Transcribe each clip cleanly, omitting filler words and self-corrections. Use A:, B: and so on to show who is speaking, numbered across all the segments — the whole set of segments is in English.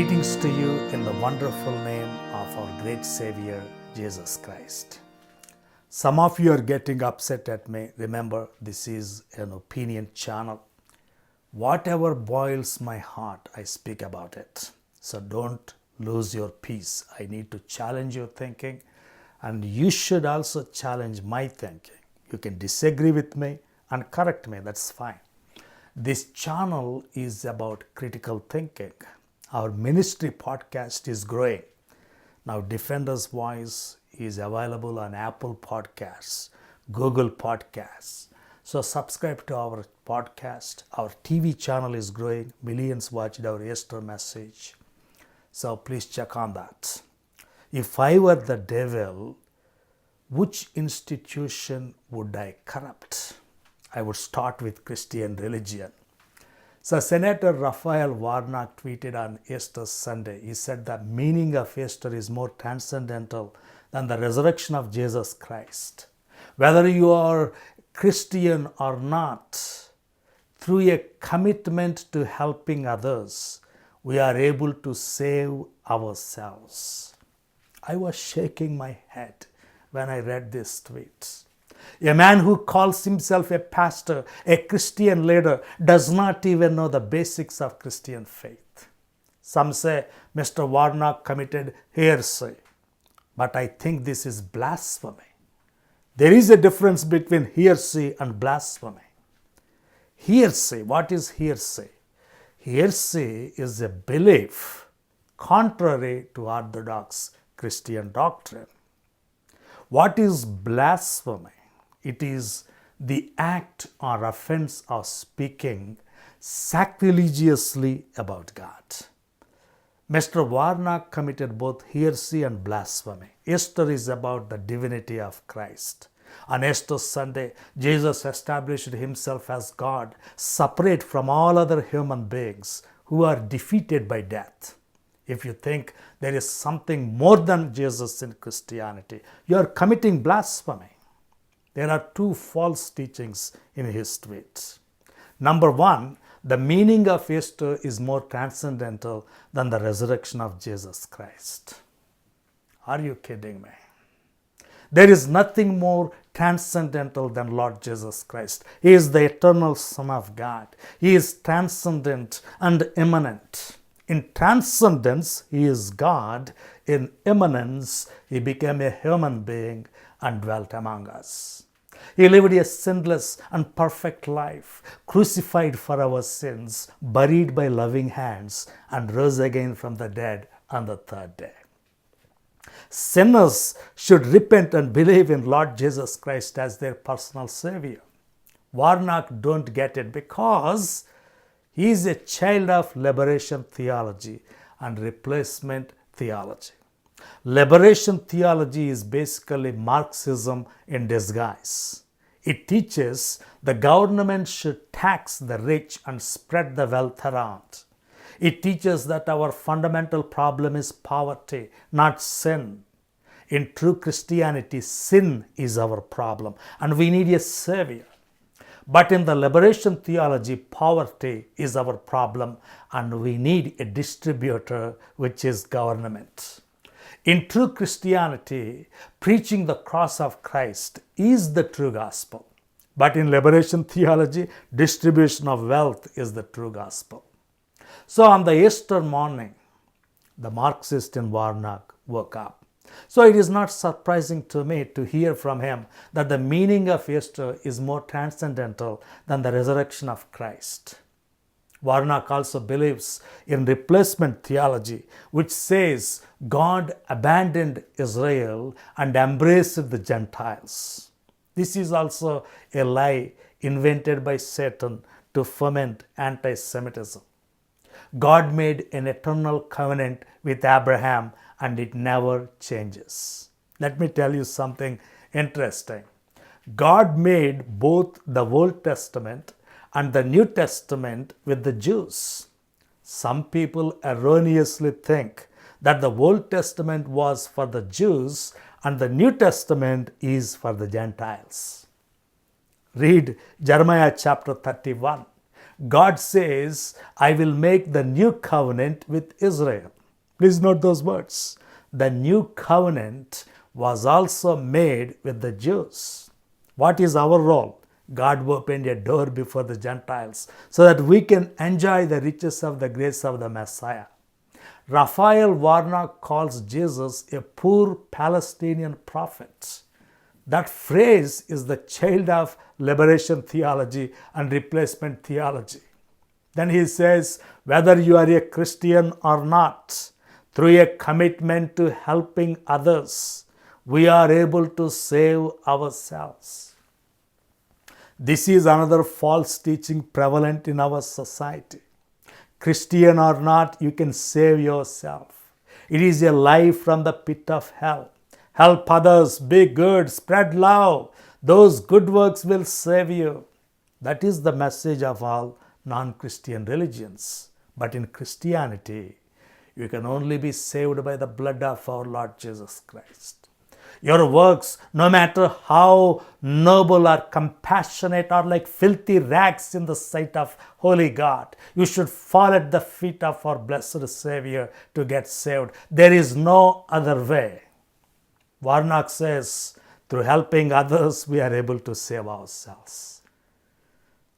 A: Greetings to you in the wonderful name of our great Savior, Jesus Christ. Some of you are getting upset at me. Remember, this is an opinion channel. Whatever boils my heart, I speak about it. So don't lose your peace. I need to challenge your thinking, and you should also challenge my thinking. You can disagree with me and correct me, that's fine. This channel is about critical thinking. Our ministry podcast is growing. Now, Defender's Voice is available on Apple Podcasts, Google Podcasts. So subscribe to our podcast. Our TV channel is growing. Millions watched our Easter message. So please check on that. If I were the devil, which institution would I corrupt? I would start with Christian religion. So Senator Raphael Warnock tweeted on Easter Sunday. He said the meaning of Easter is more transcendental than the resurrection of Jesus Christ. Whether you are Christian or not, through a commitment to helping others, we are able to save ourselves. I was shaking my head when I read this tweet. A man who calls himself a pastor, a Christian leader, does not even know the basics of Christian faith. Some say Mr. Warnock committed heresy, but I think this is blasphemy. There is a difference between heresy and blasphemy. Heresy, what is heresy? Heresy is a belief contrary to orthodox Christian doctrine. What is blasphemy? It is the act or offense of speaking sacrilegiously about God. Mr. Warnock committed both heresy and blasphemy. Easter is about the divinity of Christ. On Easter Sunday, Jesus established himself as God, separate from all other human beings who are defeated by death. If you think there is something more than Jesus in Christianity, you are committing blasphemy. There are two false teachings in his tweets. Number one, the meaning of Easter is more transcendental than the resurrection of Jesus Christ. Are you kidding me? There is nothing more transcendental than Lord Jesus Christ. He is the eternal Son of God. He is transcendent and immanent. In transcendence, he is God. In immanence, he became a human being and dwelt among us. He lived a sinless and perfect life, crucified for our sins, buried by loving hands, and rose again from the dead on the third day. Sinners should repent and believe in Lord Jesus Christ as their personal Savior. Warnock don't get it because he is a child of liberation theology and replacement theology. Liberation theology is basically Marxism in disguise. It teaches the government should tax the rich and spread the wealth around. It teaches that our fundamental problem is poverty, not sin. In true Christianity, sin is our problem and we need a savior. But in the liberation theology, poverty is our problem and we need a distributor, which is government. In true Christianity, preaching the cross of Christ is the true gospel. But in liberation theology, distribution of wealth is the true gospel. So on the Easter morning, the Marxist in Warnock woke up. So it is not surprising to me to hear from him that the meaning of Easter is more transcendental than the resurrection of Christ. Warnock also believes in replacement theology, which says God abandoned Israel and embraced the Gentiles. This is also a lie invented by Satan to foment anti-Semitism. God made an eternal covenant with Abraham and it never changes. Let me tell you something interesting. God made both the Old Testament and the New Testament with the Jews. Some people erroneously think that the Old Testament was for the Jews and the New Testament is for the Gentiles. Read Jeremiah chapter 31. God says, I will make the new covenant with Israel. Please note those words. The new covenant was also made with the Jews. What is our role? God opened a door before the Gentiles so that we can enjoy the riches of the grace of the Messiah. Raphael Warnock calls Jesus a poor Palestinian prophet. That phrase is the child of liberation theology and replacement theology. Then he says, whether you are a Christian or not, through a commitment to helping others, we are able to save ourselves. This is another false teaching prevalent in our society. Christian or not, you can save yourself. It is a lie from the pit of hell. Help others, be good, spread love. Those good works will save you. That is the message of all non-Christian religions. But in Christianity, you can only be saved by the blood of our Lord Jesus Christ. Your works, no matter how noble or compassionate, are like filthy rags in the sight of holy God. You should fall at the feet of our blessed Savior to get saved. There is no other way. Warnock says, through helping others, we are able to save ourselves.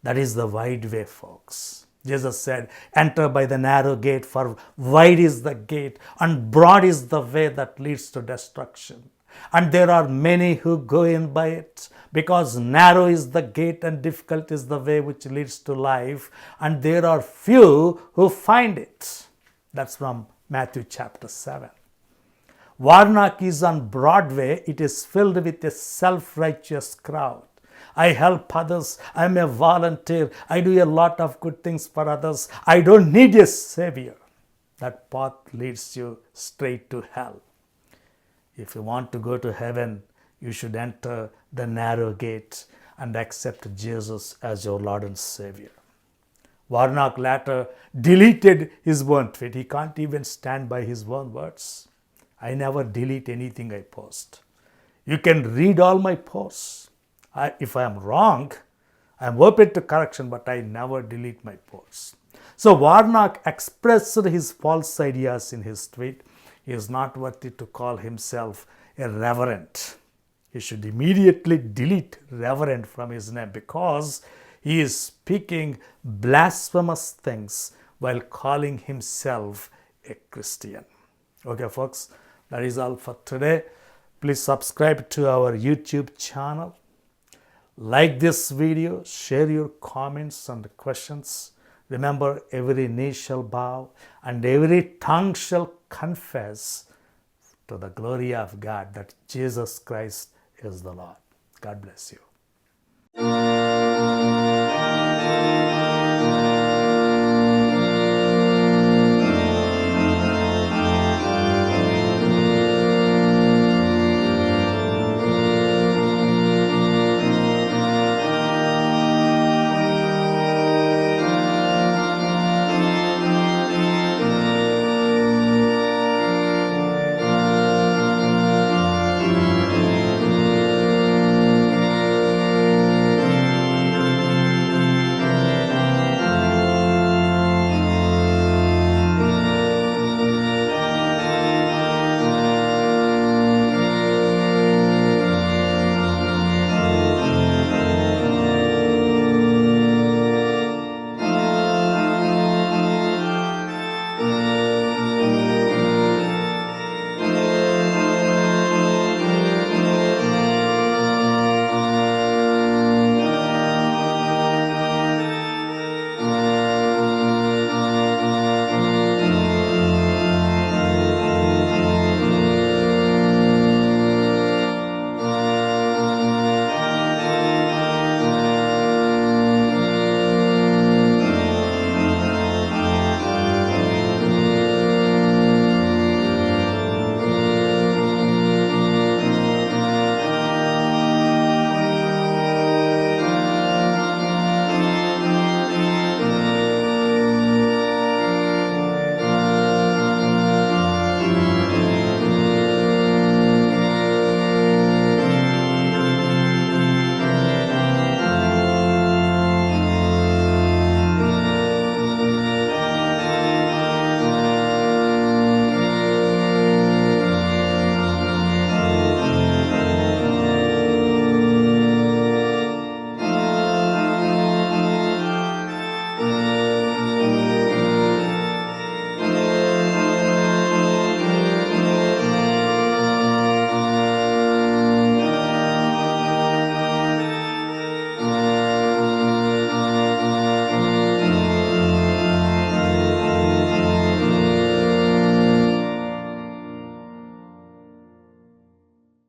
A: That is the wide way, folks. Jesus said, enter by the narrow gate, for wide is the gate and broad is the way that leads to destruction. And there are many who go in by it, because narrow is the gate and difficult is the way which leads to life, and there are few who find it. That's from Matthew chapter 7. Warnock is on Broadway. It is filled with a self-righteous crowd. I help others. I am a volunteer. I do a lot of good things for others. I don't need a savior. That path leads you straight to hell. If you want to go to heaven, you should enter the narrow gate and accept Jesus as your Lord and Savior. Warnock later deleted his own tweet. He can't even stand by his own words. I never delete anything I post. You can read all my posts. If I am wrong, I am open to correction, but I never delete my posts. So Warnock expressed his false ideas in his tweet. He is not worthy to call himself a reverend. He should immediately delete reverend from his name, because he is speaking blasphemous things while calling himself a Christian. Okay, folks, that is all for today. Please subscribe to our YouTube channel. Like this video, share your comments and questions. Remember, every knee shall bow and every tongue shall confess to the glory of God that Jesus Christ is the Lord. God bless you.